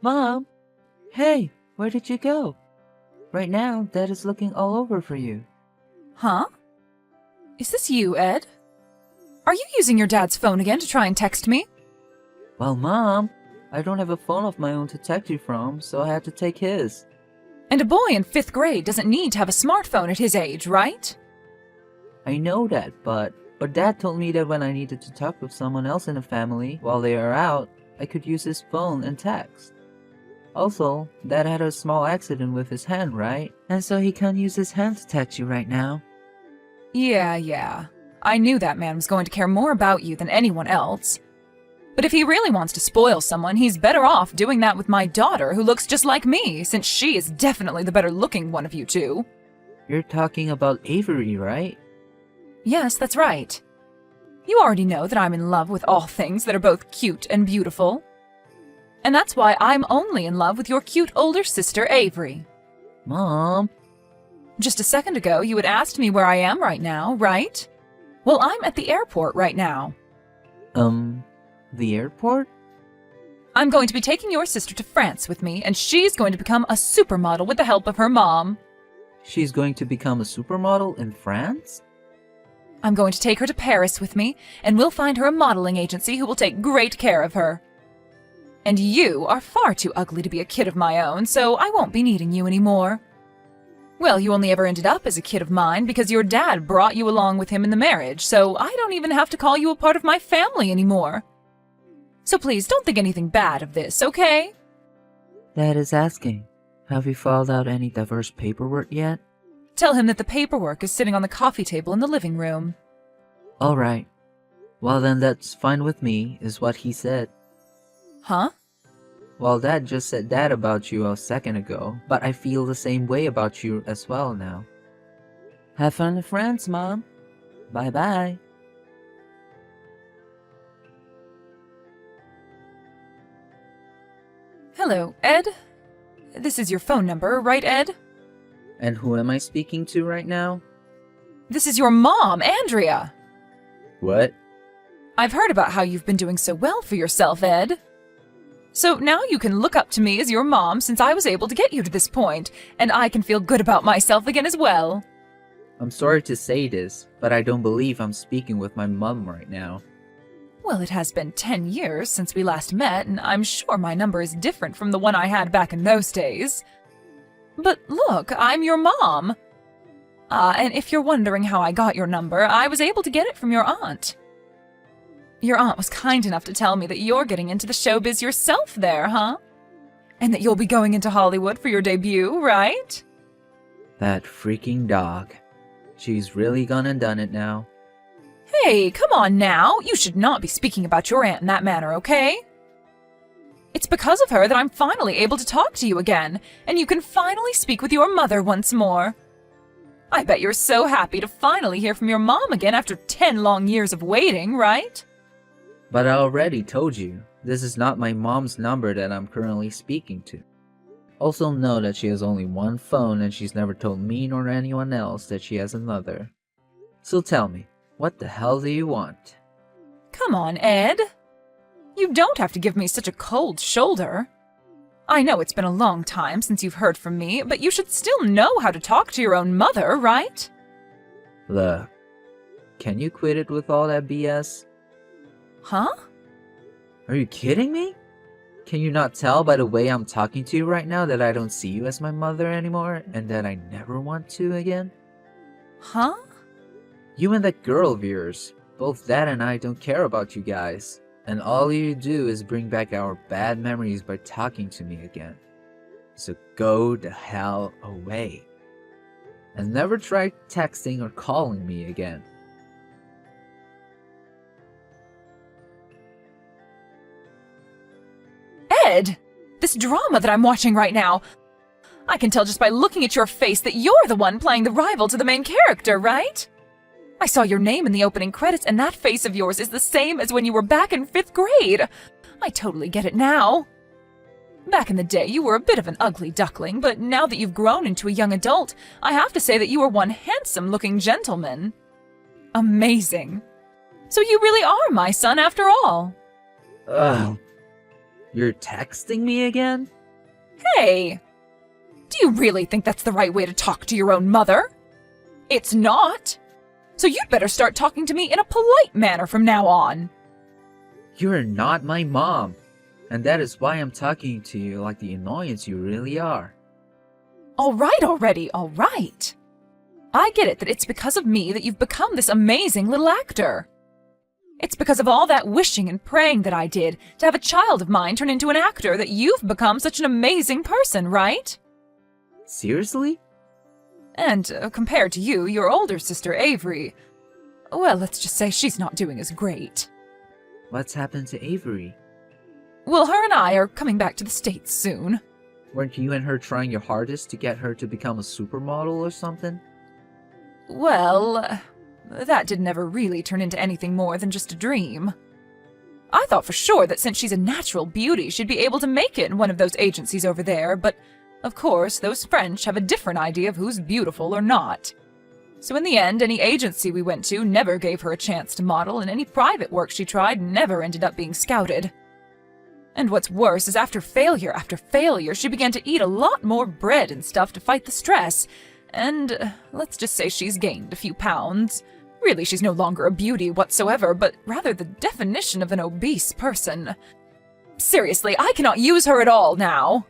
Mom? Hey, where did you go? Right now, Dad is looking all over for you. Huh? Is this you, Ed? Are you using your dad's phone again to try and text me? Well, Mom, I don't have a phone of my own to text you from, so I had to take his. And a boy in 5th grade doesn't need to have a smartphone at his age, right? I know that, but Dad told me that when I needed to talk with someone else in the family while they are out, I could use his phone and text. Also, Dad had a small accident with his hand, right? And so he can't use his hand to text you right now. Yeah. I knew that man was going to care more about you than anyone else. But if he really wants to spoil someone, he's better off doing that with my daughter, who looks just like me, since she is definitely the better looking one of you two. You're talking about Avery, right? Yes, that's right. You already know that I'm in love with all things that are both cute and beautiful. And that's why I'm only in love with your cute older sister, Avery. Mom? Just a second ago, you had asked me where I am right now, right? Well, I'm at the airport right now. The airport? I'm going to be taking your sister to France with me, and she's going to become a supermodel with the help of her mom. She's going to become a supermodel in France? I'm going to take her to Paris with me, and we'll find her a modeling agency who will take great care of her. And you are far too ugly to be a kid of my own, so I won't be needing you anymore. Well, you only ever ended up as a kid of mine because your dad brought you along with him in the marriage, so I don't even have to call you a part of my family anymore. So please don't think anything bad of this, okay? Dad is asking, have you filed out any diverse paperwork yet? Tell him that the paperwork is sitting on the coffee table in the living room. Alright. Well then that's fine with me, is what he said. Huh? Well, Dad just said that about you a second ago, but I feel the same way about you as well now. Have fun in France, Mom. Bye-bye. Hello, Ed? This is your phone number, right, Ed? And who am I speaking to right now? This is your mom, Andrea. What? I've heard about how you've been doing so well for yourself, Ed. So now you can look up to me as your mom since I was able to get you to this point, and I can feel good about myself again as well. I'm sorry to say this, but I don't believe I'm speaking with my mom right now. Well, it has been 10 years since we last met, and I'm sure my number is different from the one I had back in those days. But look, I'm your mom. And if you're wondering how I got your number, I was able to get it from your aunt. Your aunt was kind enough to tell me that you're getting into the showbiz yourself there, huh? And that you'll be going into Hollywood for your debut, right? That freaking dog. She's really gone and done it now. Hey, come on now. You should not be speaking about your aunt in that manner, okay? It's because of her that I'm finally able to talk to you again, and you can finally speak with your mother once more. I bet you're so happy to finally hear from your mom again after 10 long years of waiting, right? But I already told you, this is not my mom's number that I'm currently speaking to. Also know that she has only one phone and she's never told me nor anyone else that she has another. So tell me, what the hell do you want? Come on, Ed. You don't have to give me such a cold shoulder. I know it's been a long time since you've heard from me, but you should still know how to talk to your own mother, right? Look, can you quit it with all that BS? Huh? Are you kidding me? Can you not tell by the way I'm talking to you right now that I don't see you as my mother anymore and that I never want to again? Huh? You and that girl of yours, both Dad and I don't care about you guys, and all you do is bring back our bad memories by talking to me again. So go the hell away. And never try texting or calling me again. Ed! This drama that I'm watching right now, I can tell just by looking at your face that you're the one playing the rival to the main character, right? I saw your name in the opening credits, and that face of yours is the same as when you were back in 5th grade. I totally get it now. Back in the day, you were a bit of an ugly duckling, but now that you've grown into a young adult, I have to say that you are one handsome-looking gentleman. Amazing. So you really are my son after all. Ugh. You're texting me again? Hey! Do you really think that's the right way to talk to your own mother? It's not! So you'd better start talking to me in a polite manner from now on. You're not my mom. And that is why I'm talking to you like the annoyance you really are. All right already, all right. I get it that it's because of me that you've become this amazing little actor. It's because of all that wishing and praying that I did to have a child of mine turn into an actor that you've become such an amazing person, right? Seriously? And compared to you, your older sister Avery, well, let's just say she's not doing as great. What's happened to Avery? Well, her and I are coming back to the States soon. Weren't you and her trying your hardest to get her to become a supermodel or something? Well, that didn't ever really turn into anything more than just a dream. I thought for sure that since she's a natural beauty, she'd be able to make it in one of those agencies over there, but of course, those French have a different idea of who's beautiful or not. So in the end, any agency we went to never gave her a chance to model, and any private work she tried never ended up being scouted. And what's worse is after failure, she began to eat a lot more bread and stuff to fight the stress. And let's just say she's gained a few pounds. Really, she's no longer a beauty whatsoever, but rather the definition of an obese person. Seriously, I cannot use her at all now.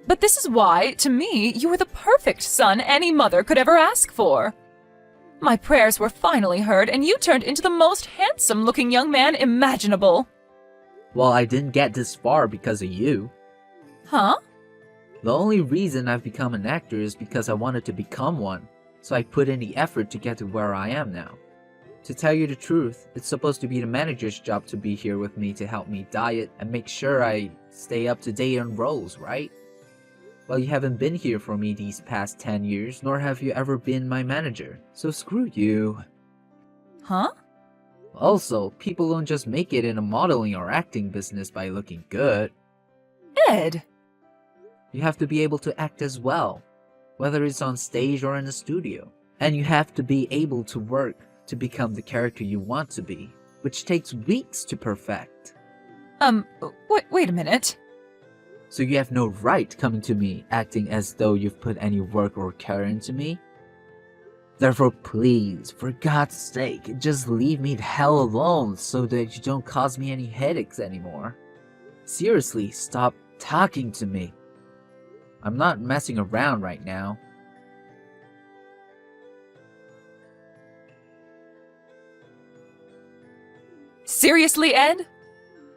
But this is why, to me, you were the perfect son any mother could ever ask for. My prayers were finally heard, and you turned into the most handsome-looking young man imaginable. Well, I didn't get this far because of you. Huh? The only reason I've become an actor is because I wanted to become one, so I put in the effort to get to where I am now. To tell you the truth, it's supposed to be the manager's job to be here with me to help me diet and make sure I stay up to date on roles, right? Well, you haven't been here for me these past 10 years, nor have you ever been my manager, so screw you. Huh? Also, people don't just make it in a modeling or acting business by looking good. Ed! You have to be able to act as well, whether it's on stage or in the studio. And you have to be able to work to become the character you want to be, which takes weeks to perfect. Wait a minute. So you have no right coming to me acting as though you've put any work or care into me? Therefore, please, for God's sake, just leave me the hell alone so that you don't cause me any headaches anymore. Seriously, stop talking to me. I'm not messing around right now. Seriously, Ed?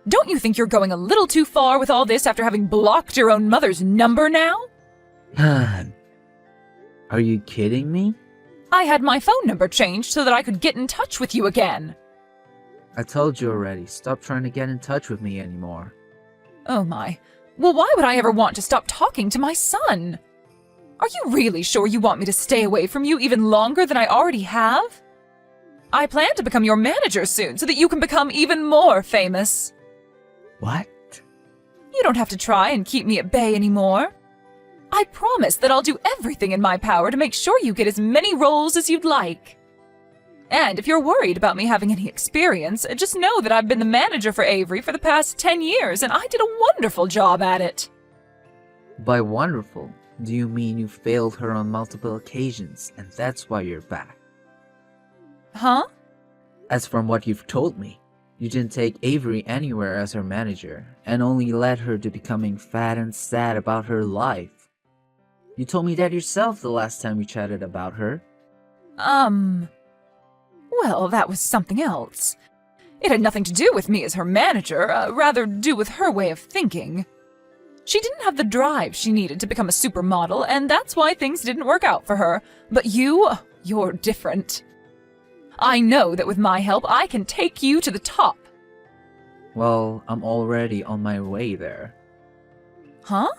Don't you think you're going a little too far with all this after having blocked your own mother's number now? Are you kidding me? I had my phone number changed so that I could get in touch with you again. I told you already, stop trying to get in touch with me anymore. Oh my. Well, why would I ever want to stop talking to my son? Are you really sure you want me to stay away from you even longer than I already have? I plan to become your manager soon so that you can become even more famous. What? You don't have to try and keep me at bay anymore. I promise that I'll do everything in my power to make sure you get as many roles as you'd like. And if you're worried about me having any experience, just know that I've been the manager for Avery for the past 10 years, and I did a wonderful job at it. By wonderful, do you mean you failed her on multiple occasions, and that's why you're back? Huh? As from what you've told me, you didn't take Avery anywhere as her manager, and only led her to becoming fat and sad about her life. You told me that yourself the last time we chatted about her. Well, that was something else. It had nothing to do with me as her manager, rather do with her way of thinking. She didn't have the drive she needed to become a supermodel, and that's why things didn't work out for her. But you're different. I know that with my help, I can take you to the top. Well, I'm already on my way there. Huh?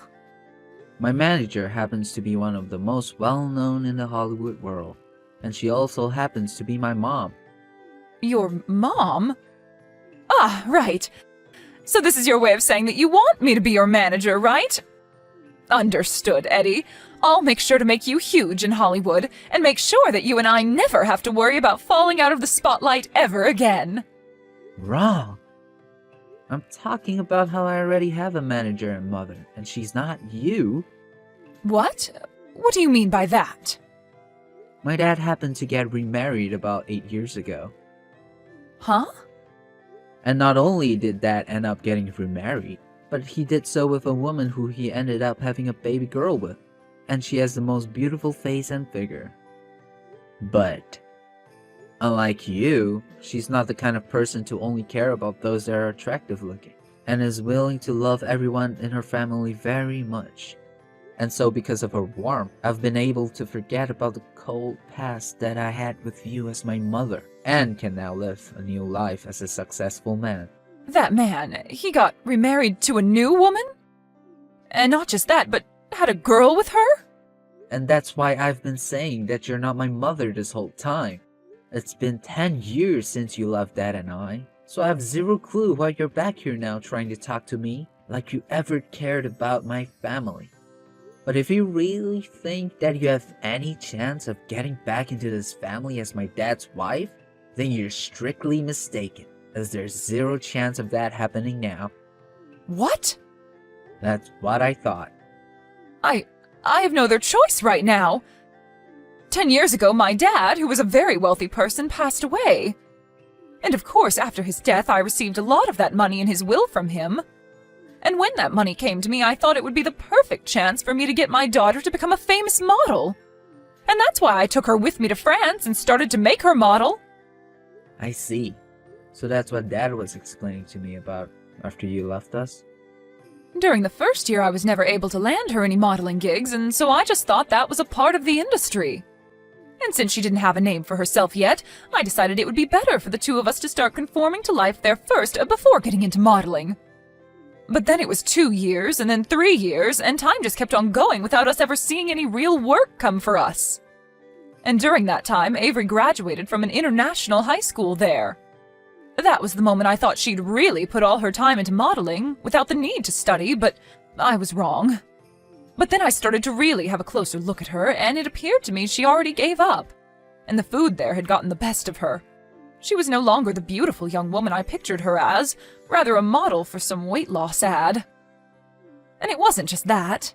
My manager happens to be one of the most well-known in the Hollywood world, and she also happens to be my mom. Your mom? Ah, right. So this is your way of saying that you want me to be your manager, right? Understood, Eddie. I'll make sure to make you huge in Hollywood, and make sure that you and I never have to worry about falling out of the spotlight ever again. Wrong. I'm talking about how I already have a manager and mother, and she's not you. What? What do you mean by that? My dad happened to get remarried about 8 years ago. Huh? And not only did Dad end up getting remarried, but he did so with a woman who he ended up having a baby girl with. And she has the most beautiful face and figure. But unlike you, she's not the kind of person to only care about those that are attractive looking, and is willing to love everyone in her family very much. And so because of her warmth, I've been able to forget about the cold past that I had with you as my mother, and can now live a new life as a successful man. That man, he got remarried to a new woman? And not just that, but had a girl with her? And that's why I've been saying that you're not my mother this whole time. It's been 10 years since you left Dad and I, so I have zero clue why you're back here now trying to talk to me like you ever cared about my family. But if you really think that you have any chance of getting back into this family as my dad's wife, then you're strictly mistaken, as there's zero chance of that happening now. What? That's what I thought. I have no other choice right now. 10 years ago, my dad, who was a very wealthy person, passed away. And of course, after his death, I received a lot of that money in his will from him. And when that money came to me, I thought it would be the perfect chance for me to get my daughter to become a famous model. And that's why I took her with me to France and started to make her model. I see. So that's what Dad was explaining to me about after you left us? During the first year, I was never able to land her any modeling gigs, and so I just thought that was a part of the industry. And since she didn't have a name for herself yet, I decided it would be better for the two of us to start conforming to life there first before getting into modeling. But then it was 2 years, and then 3 years, and time just kept on going without us ever seeing any real work come for us. And during that time, Avery graduated from an international high school there. That was the moment I thought she'd really put all her time into modeling, without the need to study, but I was wrong. But then I started to really have a closer look at her, and it appeared to me she already gave up. And the food there had gotten the best of her. She was no longer the beautiful young woman I pictured her as, rather a model for some weight loss ad. And it wasn't just that.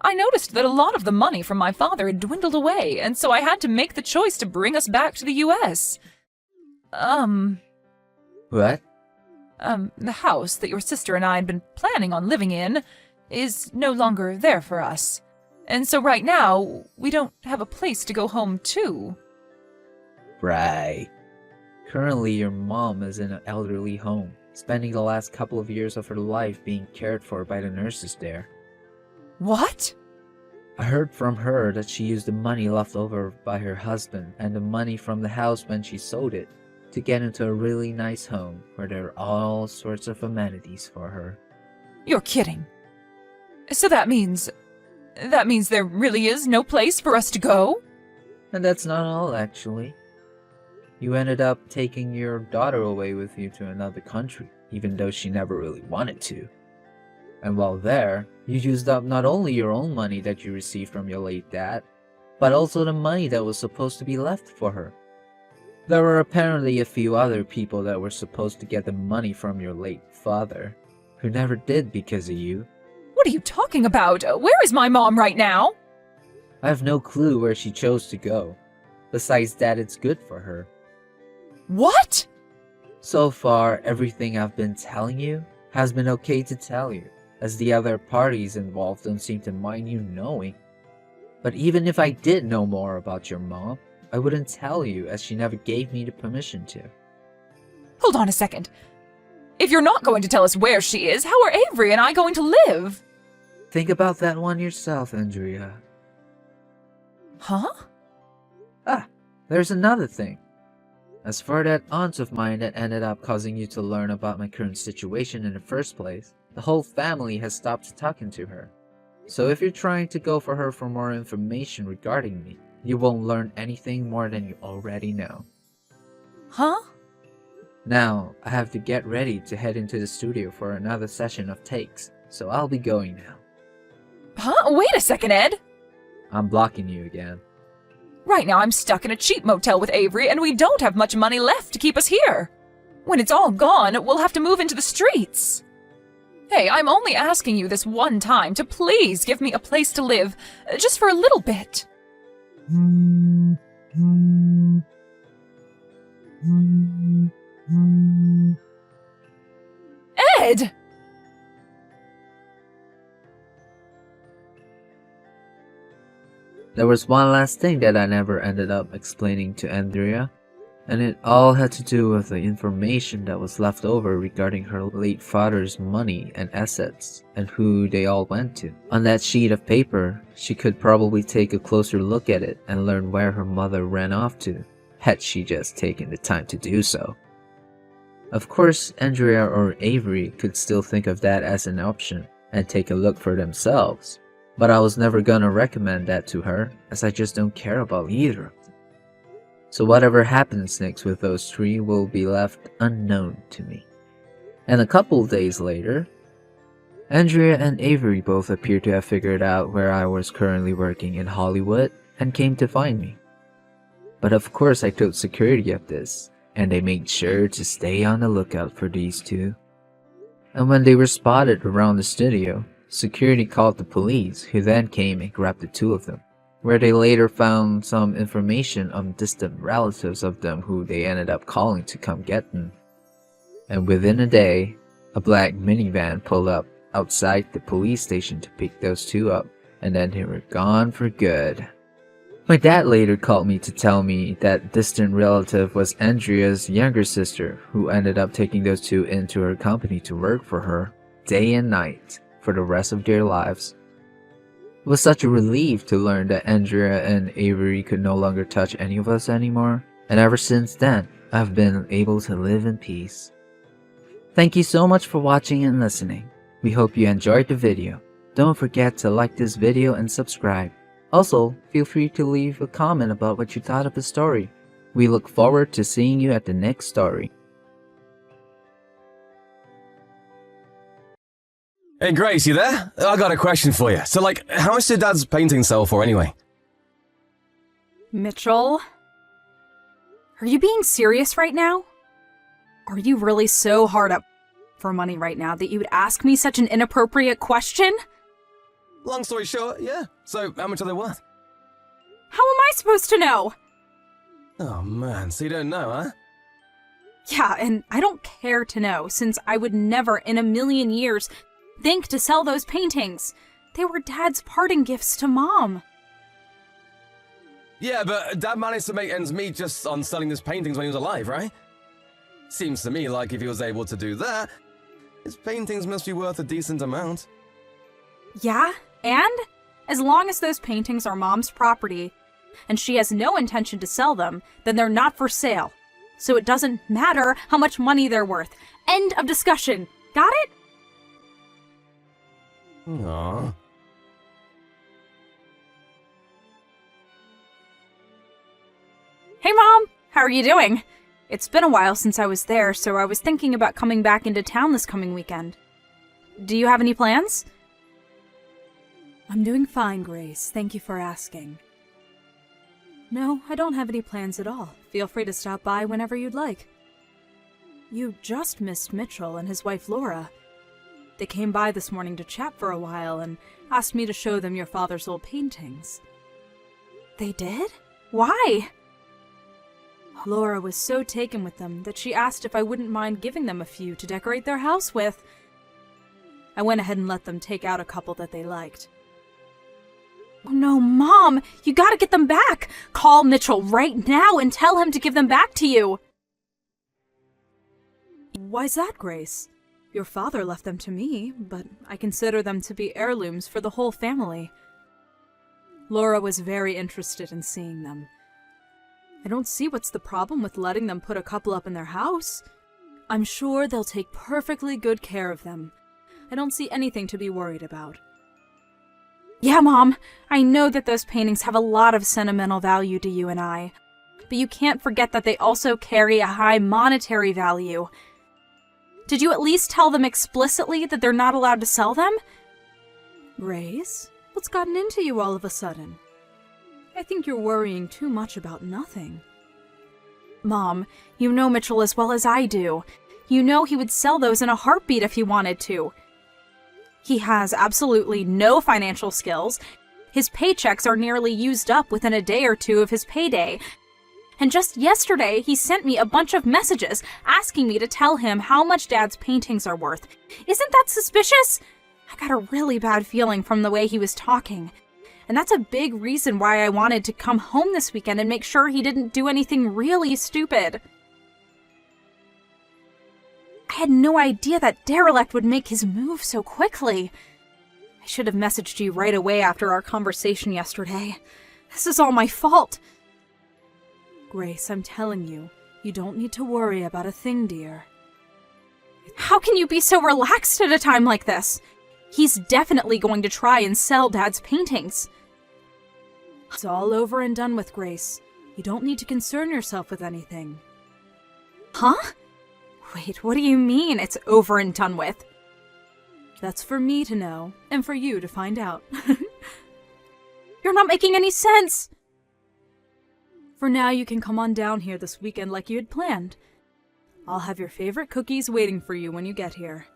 I noticed that a lot of the money from my father had dwindled away, and so I had to make the choice to bring us back to the U.S. What? The house that your sister and I had been planning on living in is no longer there for us. And so right now, we don't have a place to go home to. Right. Currently, your mom is in an elderly home, spending the last couple of years of her life being cared for by the nurses there. What? I heard from her that she used the money left over by her husband and the money from the house when she sold it to get into a really nice home where there are all sorts of amenities for her. You're kidding. So that means there really is no place for us to go? And that's not all, actually. You ended up taking your daughter away with you to another country, even though she never really wanted to. And while there, you used up not only your own money that you received from your late dad, but also the money that was supposed to be left for her. There were apparently a few other people that were supposed to get the money from your late father, who never did because of you. What are you talking about? Where is my mom right now? I have no clue where she chose to go, besides that it's good for her. What? So far, everything I've been telling you has been okay to tell you, as the other parties involved don't seem to mind you knowing. But even if I did know more about your mom, I wouldn't tell you, as she never gave me the permission to. Hold on a second. If you're not going to tell us where she is, how are Avery and I going to live? Think about that one yourself, Andrea. Huh? There's another thing. As for that aunt of mine that ended up causing you to learn about my current situation in the first place, the whole family has stopped talking to her. So if you're trying to go for her for more information regarding me, you won't learn anything more than you already know. Huh? Now, I have to get ready to head into the studio for another session of takes, so I'll be going now. Huh? Wait a second, Ed! I'm blocking you again. Right now I'm stuck in a cheap motel with Avery, and we don't have much money left to keep us here. When it's all gone, we'll have to move into the streets. Hey, I'm only asking you this one time to please give me a place to live, just for a little bit. Ed! There was one last thing that I never ended up explaining to Andrea, and it all had to do with the information that was left over regarding her late father's money and assets, and who they all went to. On that sheet of paper, she could probably take a closer look at it and learn where her mother ran off to, had she just taken the time to do so. Of course, Andrea or Avery could still think of that as an option and take a look for themselves, but I was never gonna recommend that to her, as I just don't care about either of them. So whatever happens next with those three will be left unknown to me. And a couple days later, Andrea and Avery both appeared to have figured out where I was currently working in Hollywood and came to find me. But of course I told security of this, and they made sure to stay on the lookout for these two. And when they were spotted around the studio, security called the police, who then came and grabbed the two of them, where they later found some information on distant relatives of them who they ended up calling to come get them. And within a day, a black minivan pulled up outside the police station to pick those two up, and then they were gone for good. My dad later called me to tell me that distant relative was Andrea's younger sister, who ended up taking those two into her company to work for her, day and night, for the rest of their lives. It was such a relief to learn that Andrea and Avery could no longer touch any of us anymore, and ever since then, I've been able to live in peace. Thank you so much for watching and listening. We hope you enjoyed the video. Don't forget to like this video and subscribe. Also, feel free to leave a comment about what you thought of the story. We look forward to seeing you at the next story. Hey Grace, you there? I got a question for you. So how much did Dad's painting sell for anyway? Mitchell? Are you being serious right now? Are you really so hard up for money right now that you would ask me such an inappropriate question? Long story short, yeah. So how much are they worth? How am I supposed to know? Oh man, so you don't know, huh? Yeah, and I don't care to know, since I would never in a million years think to sell those paintings. They were Dad's parting gifts to Mom. Yeah, but Dad managed to make ends meet just on selling his paintings when he was alive, right? Seems to me like if he was able to do that, his paintings must be worth a decent amount. Yeah, and as long as those paintings are Mom's property, and she has no intention to sell them, then they're not for sale. So it doesn't matter how much money they're worth. End of discussion. Got it? Aww. Hey Mom, how are you doing? It's been a while since I was there, so I was thinking about coming back into town this coming weekend. Do you have any plans? I'm doing fine, Grace. Thank you for asking. No, I don't have any plans at all. Feel free to stop by whenever you'd like. You just missed Mitchell and his wife Laura. They came by this morning to chat for a while and asked me to show them your father's old paintings. They did? Why? Laura was so taken with them that she asked if I wouldn't mind giving them a few to decorate their house with. I went ahead and let them take out a couple that they liked. Oh no, Mom! You gotta get them back! Call Mitchell right now and tell him to give them back to you! Why's that, Grace? Your father left them to me, but I consider them to be heirlooms for the whole family. Laura was very interested in seeing them. I don't see what's the problem with letting them put a couple up in their house. I'm sure they'll take perfectly good care of them. I don't see anything to be worried about. Yeah, Mom, I know that those paintings have a lot of sentimental value to you and I, but you can't forget that they also carry a high monetary value. Did you at least tell them explicitly that they're not allowed to sell them? Grace, what's gotten into you all of a sudden? I think you're worrying too much about nothing. Mom, you know Mitchell as well as I do. You know he would sell those in a heartbeat if he wanted to. He has absolutely no financial skills. His paychecks are nearly used up within a day or two of his payday. And just yesterday, he sent me a bunch of messages asking me to tell him how much Dad's paintings are worth. Isn't that suspicious? I got a really bad feeling from the way he was talking. And that's a big reason why I wanted to come home this weekend and make sure he didn't do anything really stupid. I had no idea that Derelict would make his move so quickly. I should have messaged you right away after our conversation yesterday. This is all my fault. Grace, I'm telling you, you don't need to worry about a thing, dear. How can you be so relaxed at a time like this? He's definitely going to try and sell Dad's paintings. It's all over and done with, Grace. You don't need to concern yourself with anything. Huh? Wait, what do you mean it's over and done with? That's for me to know, and for you to find out. You're not making any sense! For now, you can come on down here this weekend like you had planned. I'll have your favorite cookies waiting for you when you get here.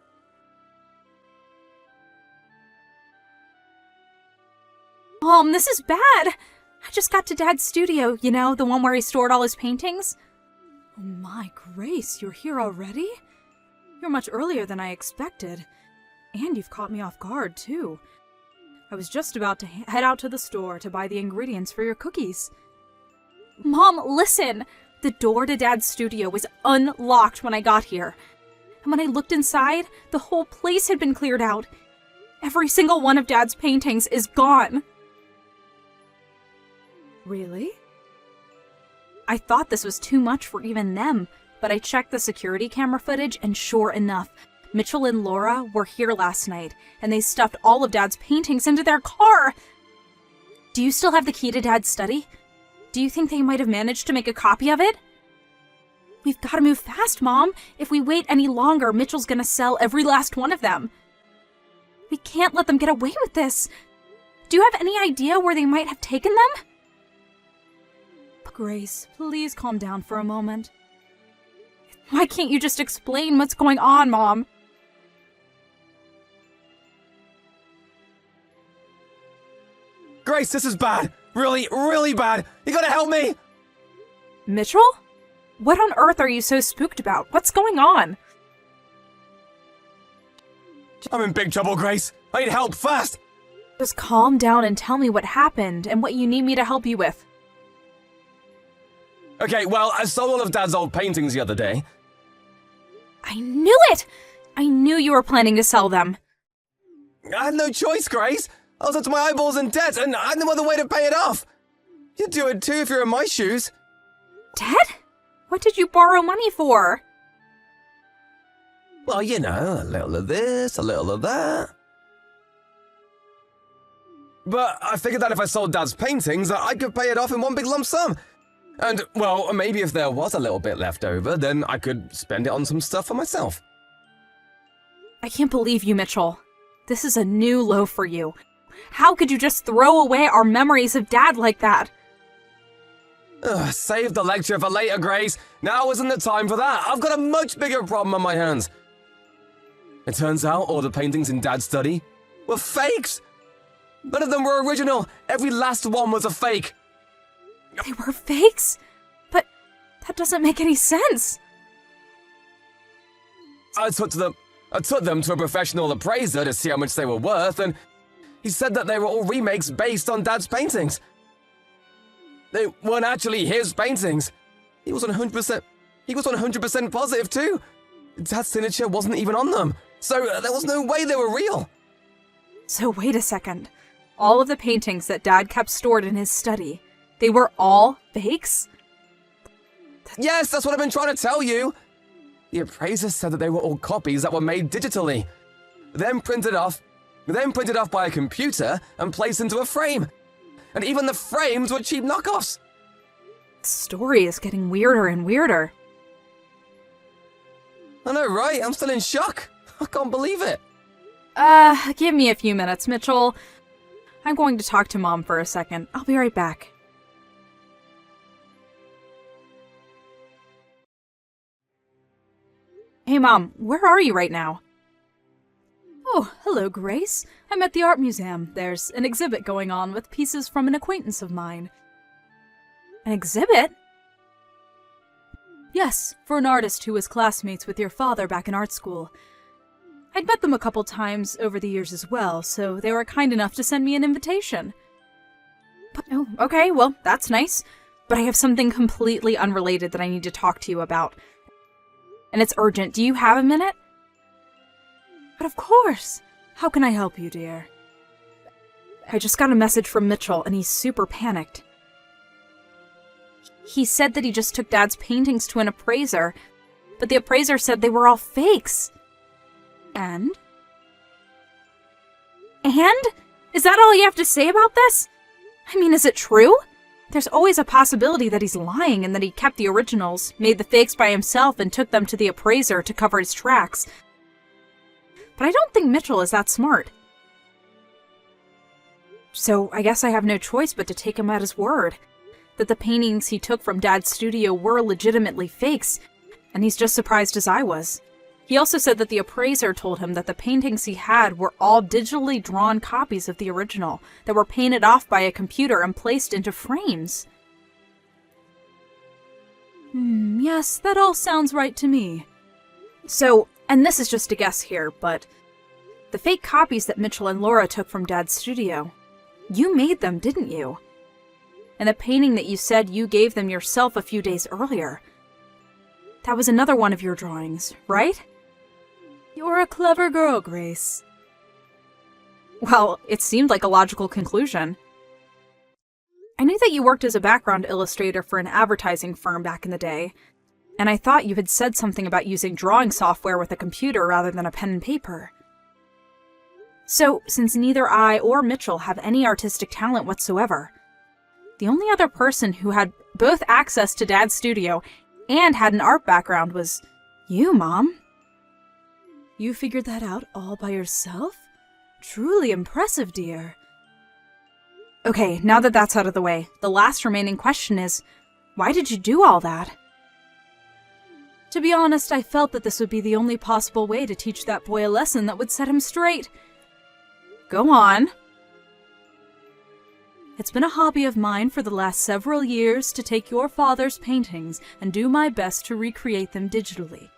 Mom, this is bad! I just got to Dad's studio, you know, the one where he stored all his paintings. Oh my, Grace, you're here already? You're much earlier than I expected. And you've caught me off guard, too. I was just about to head out to the store to buy the ingredients for your cookies. Mom, listen! The door to Dad's studio was unlocked when I got here. And when I looked inside, the whole place had been cleared out. Every single one of Dad's paintings is gone. Really? I thought this was too much for even them, but I checked the security camera footage, and sure enough, Mitchell and Laura were here last night, and they stuffed all of Dad's paintings into their car. Do you still have the key to Dad's study? Do you think they might have managed to make a copy of it? We've got to move fast, Mom. If we wait any longer, Mitchell's gonna sell every last one of them. We can't let them get away with this. Do you have any idea where they might have taken them? Grace, please calm down for a moment. Why can't you just explain what's going on, Mom? Grace, this is bad. Really, really bad. You gotta help me. Mitchell? What on earth are you so spooked about? What's going on? I'm in big trouble, Grace. I need help fast. Just calm down and tell me what happened and what you need me to help you with. Okay, well, I sold all of Dad's old paintings the other day. I knew it! I knew you were planning to sell them. I had no choice, Grace. I was up to my eyeballs in debt, and I had no other way to pay it off. You'd do it too if you're in my shoes. Dad? What did you borrow money for? Well, you know, a little of this, a little of that. But I figured that if I sold Dad's paintings, I could pay it off in one big lump sum. And, well, maybe if there was a little bit left over, then I could spend it on some stuff for myself. I can't believe you, Mitchell. This is a new low for you. How could you just throw away our memories of Dad like that? Ugh, save the lecture for later, Grace. Now isn't the time for that. I've got a much bigger problem on my hands. It turns out all the paintings in Dad's study were fakes. None of them were original. Every last one was a fake. They were fakes? But that doesn't make any sense. I took them to a professional appraiser to see how much they were worth, and he said that they were all remakes based on Dad's paintings. They weren't actually his paintings. He was 100% positive too. Dad's signature wasn't even on them, so there was no way they were real. So wait a second. All of the paintings that Dad kept stored in his study, they were all fakes? Yes, that's what I've been trying to tell you. The appraiser said that they were all copies that were made digitally, then printed off by a computer and placed into a frame. And even the frames were cheap knockoffs. The story is getting weirder and weirder. I know, right? I'm still in shock. I can't believe it. Give me a few minutes, Mitchell. I'm going to talk to Mom for a second. I'll be right back. Hey, Hey, Mom, where are you right now? Oh, hello, Grace. I'm at the art museum. There's an exhibit going on with pieces from an acquaintance of mine. An exhibit? Yes, for an artist who was classmates with your father back in art school. I'd met them a couple times over the years as well, so they were kind enough to send me an invitation. Oh, okay, well, that's nice. But I have something completely unrelated that I need to talk to you about. And it's urgent. Do you have a minute? But of course! How can I help you, dear? I just got a message from Mitchell, and he's super panicked. He said that he just took Dad's paintings to an appraiser, but the appraiser said they were all fakes. And? And? Is that all you have to say about this? I mean, is it true? There's always a possibility that he's lying and that he kept the originals, made the fakes by himself, and took them to the appraiser to cover his tracks. But I don't think Mitchell is that smart. So I guess I have no choice but to take him at his word. That the paintings he took from Dad's studio were legitimately fakes, and he's just surprised as I was. He also said that the appraiser told him that the paintings he had were all digitally drawn copies of the original that were painted off by a computer and placed into frames. Yes, that all sounds right to me. So, and this is just a guess here, but the fake copies that Mitchell and Laura took from Dad's studio, you made them, didn't you? And the painting that you said you gave them yourself a few days earlier, that was another one of your drawings, right? You're a clever girl, Grace. Well, it seemed like a logical conclusion. I knew that you worked as a background illustrator for an advertising firm back in the day, and I thought you had said something about using drawing software with a computer rather than a pen and paper. So, since neither I or Mitchell have any artistic talent whatsoever, the only other person who had both access to Dad's studio and had an art background was you, Mom. You figured that out all by yourself? Truly impressive, dear. Okay, now that that's out of the way, the last remaining question is, why did you do all that? To be honest, I felt that this would be the only possible way to teach that boy a lesson that would set him straight. Go on. It's been a hobby of mine for the last several years to take your father's paintings and do my best to recreate them digitally.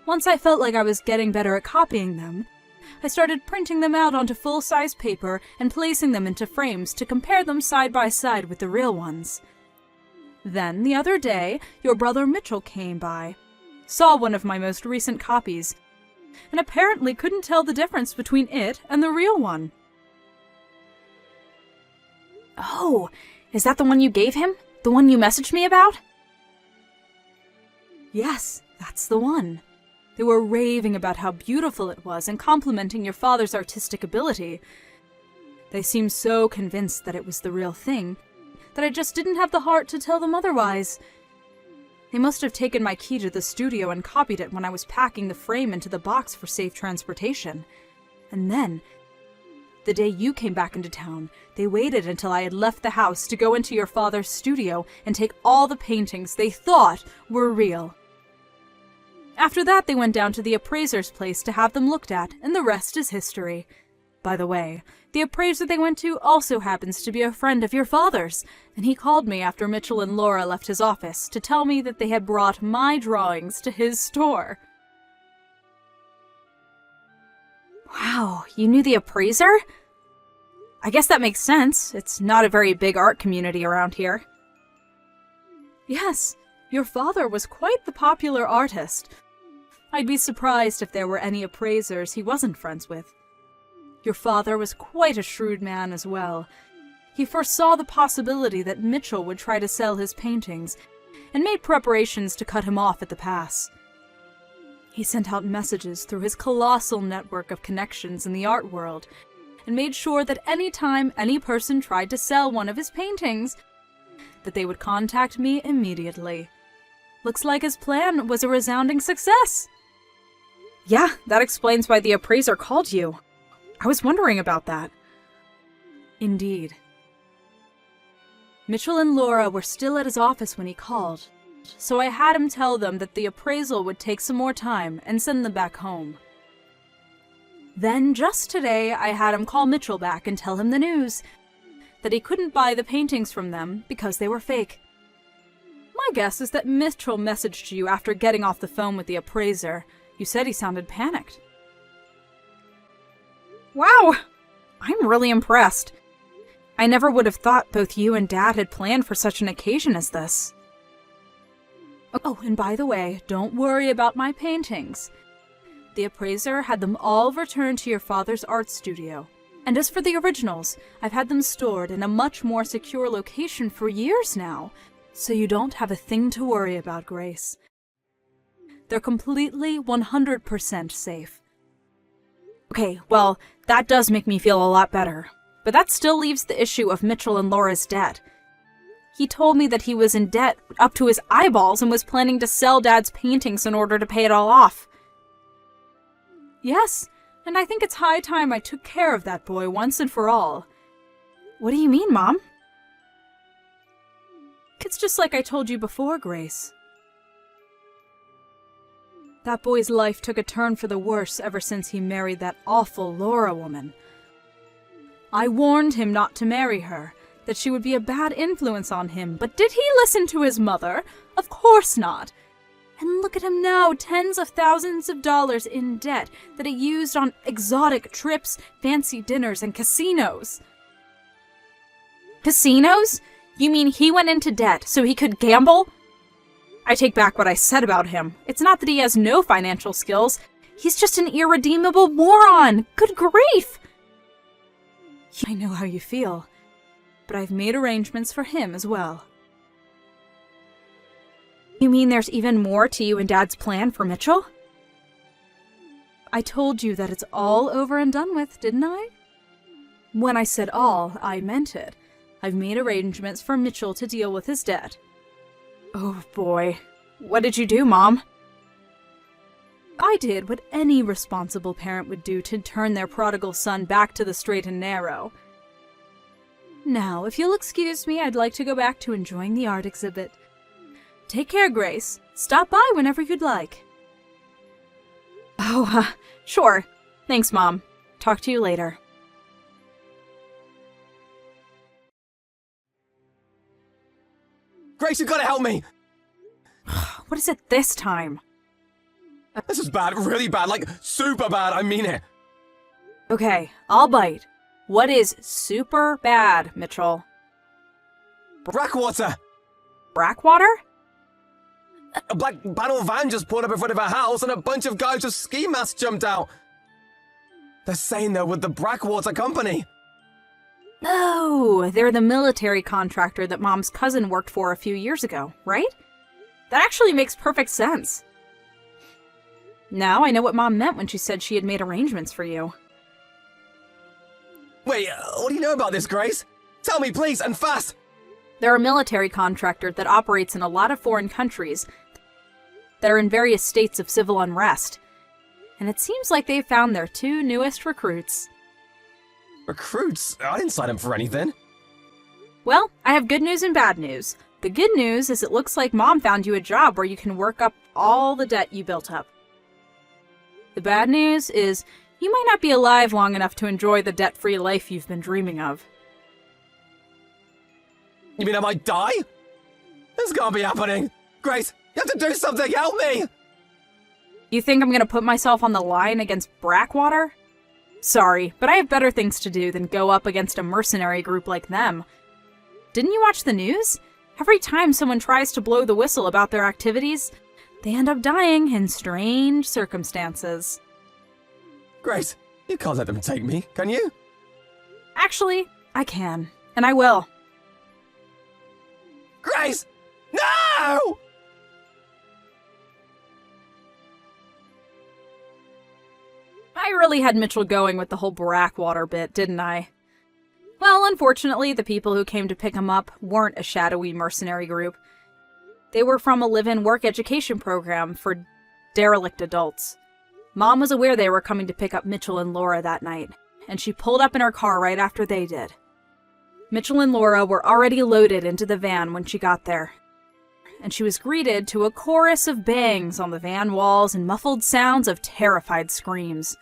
Once I felt like I was getting better at copying them, I started printing them out onto full-size paper and placing them into frames to compare them side by side with the real ones. Then, the other day, your brother Mitchell came by, saw one of my most recent copies, and apparently couldn't tell the difference between it and the real one. Oh, is that the one you gave him? The one you messaged me about? Yes, that's the one. They were raving about how beautiful it was and complimenting your father's artistic ability. They seemed so convinced that it was the real thing that I just didn't have the heart to tell them otherwise. They must have taken my key to the studio and copied it when I was packing the frame into the box for safe transportation. And then, the day you came back into town, they waited until I had left the house to go into your father's studio and take all the paintings they thought were real. After that, they went down to the appraiser's place to have them looked at, and the rest is history. By the way, the appraiser they went to also happens to be a friend of your father's, and he called me after Mitchell and Laura left his office to tell me that they had brought my drawings to his store. Wow, you knew the appraiser? I guess that makes sense. It's not a very big art community around here. Yes, your father was quite the popular artist. I'd be surprised if there were any appraisers he wasn't friends with. Your father was quite a shrewd man as well. He foresaw the possibility that Mitchell would try to sell his paintings, and made preparations to cut him off at the pass. He sent out messages through his colossal network of connections in the art world, and made sure that any time any person tried to sell one of his paintings, that they would contact me immediately. Looks like his plan was a resounding success. Yeah, that explains why the appraiser called you. I was wondering about that. Indeed. Mitchell and Laura were still at his office when he called, so I had him tell them that the appraisal would take some more time and send them back home. Then, just today, I had him call Mitchell back and tell him the news, that he couldn't buy the paintings from them because they were fake. My guess is that Mitchell messaged you after getting off the phone with the appraiser. You said he sounded panicked. Wow! I'm really impressed. I never would have thought both you and Dad had planned for such an occasion as this. Oh, and by the way, don't worry about my paintings. The appraiser had them all returned to your father's art studio. And as for the originals, I've had them stored in a much more secure location for years now, so you don't have a thing to worry about, Grace. They're completely 100% safe. Okay, well, that does make me feel a lot better. But that still leaves the issue of Mitchell and Laura's debt. He told me that he was in debt up to his eyeballs and was planning to sell Dad's paintings in order to pay it all off. Yes, and I think it's high time I took care of that boy once and for all. What do you mean, Mom? It's just like I told you before, Grace. That boy's life took a turn for the worse ever since he married that awful Laura woman. I warned him not to marry her, that she would be a bad influence on him, but did he listen to his mother? Of course not. And look at him now, tens of thousands of dollars in debt that he used on exotic trips, fancy dinners, and casinos. Casinos? You mean he went into debt so he could gamble? I take back what I said about him. It's not that he has no financial skills. He's just an irredeemable moron. Good grief! I know how you feel, but I've made arrangements for him as well. You mean there's even more to you and Dad's plan for Mitchell? I told you that it's all over and done with, didn't I? When I said all, I meant it. I've made arrangements for Mitchell to deal with his debt. Oh boy. What did you do, Mom? I did what any responsible parent would do to turn their prodigal son back to the straight and narrow. Now, if you'll excuse me, I'd like to go back to enjoying the art exhibit. Take care, Grace. Stop by whenever you'd like. Oh, sure. Thanks, Mom. Talk to you later. Grace, you gotta help me! What is it this time? This is bad, really bad, like super bad, I mean it. Okay, I'll bite. What is super bad, Mitchell? Brackwater! Brackwater? A black battle van just pulled up in front of our house and a bunch of guys with ski masks jumped out. They're saying they're with the Brackwater Company. Oh, they're the military contractor that Mom's cousin worked for a few years ago, right? That actually makes perfect sense. Now I know what Mom meant when she said she had made arrangements for you. Wait, what do you know about this, Grace? Tell me, please, and fast! They're a military contractor that operates in a lot of foreign countries that are in various states of civil unrest. And it seems like they've found their two newest recruits. Recruits? I didn't sign up for anything. Well, I have good news and bad news. The good news is it looks like Mom found you a job where you can work up all the debt you built up. The bad news is you might not be alive long enough to enjoy the debt-free life you've been dreaming of. You mean I might die? This can't be happening! Grace, you have to do something! Help me! You think I'm gonna put myself on the line against Brackwater? Sorry, but I have better things to do than go up against a mercenary group like them. Didn't you watch the news? Every time someone tries to blow the whistle about their activities, they end up dying in strange circumstances. Grace, you can't let them take me, can you? Actually, I can, and I will. Grace! No! I really had Mitchell going with the whole Brackwater bit, didn't I? Well, unfortunately, the people who came to pick him up weren't a shadowy mercenary group. They were from a live-in work education program for derelict adults. Mom was aware they were coming to pick up Mitchell and Laura that night, and she pulled up in her car right after they did. Mitchell and Laura were already loaded into the van when she got there, and she was greeted to a chorus of bangs on the van walls and muffled sounds of terrified screams.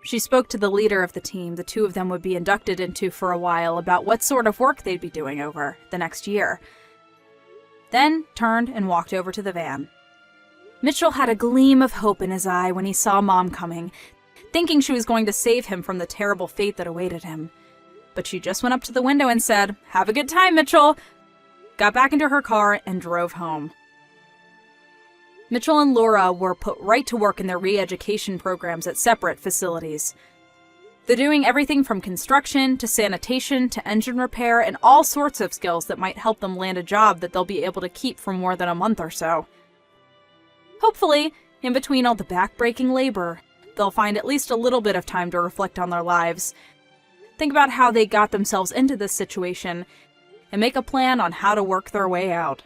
She spoke to the leader of the team the two of them would be inducted into for a while about what sort of work they'd be doing over the next year, then turned and walked over to the van. Mitchell had a gleam of hope in his eye when he saw Mom coming, thinking she was going to save him from the terrible fate that awaited him. But she just went up to the window and said, "Have a good time, Mitchell," got back into her car, and drove home. Mitchell and Laura were put right to work in their re-education programs at separate facilities. They're doing everything from construction to sanitation to engine repair and all sorts of skills that might help them land a job that they'll be able to keep for more than a month or so. Hopefully, in between all the back-breaking labor, they'll find at least a little bit of time to reflect on their lives, think about how they got themselves into this situation, and make a plan on how to work their way out.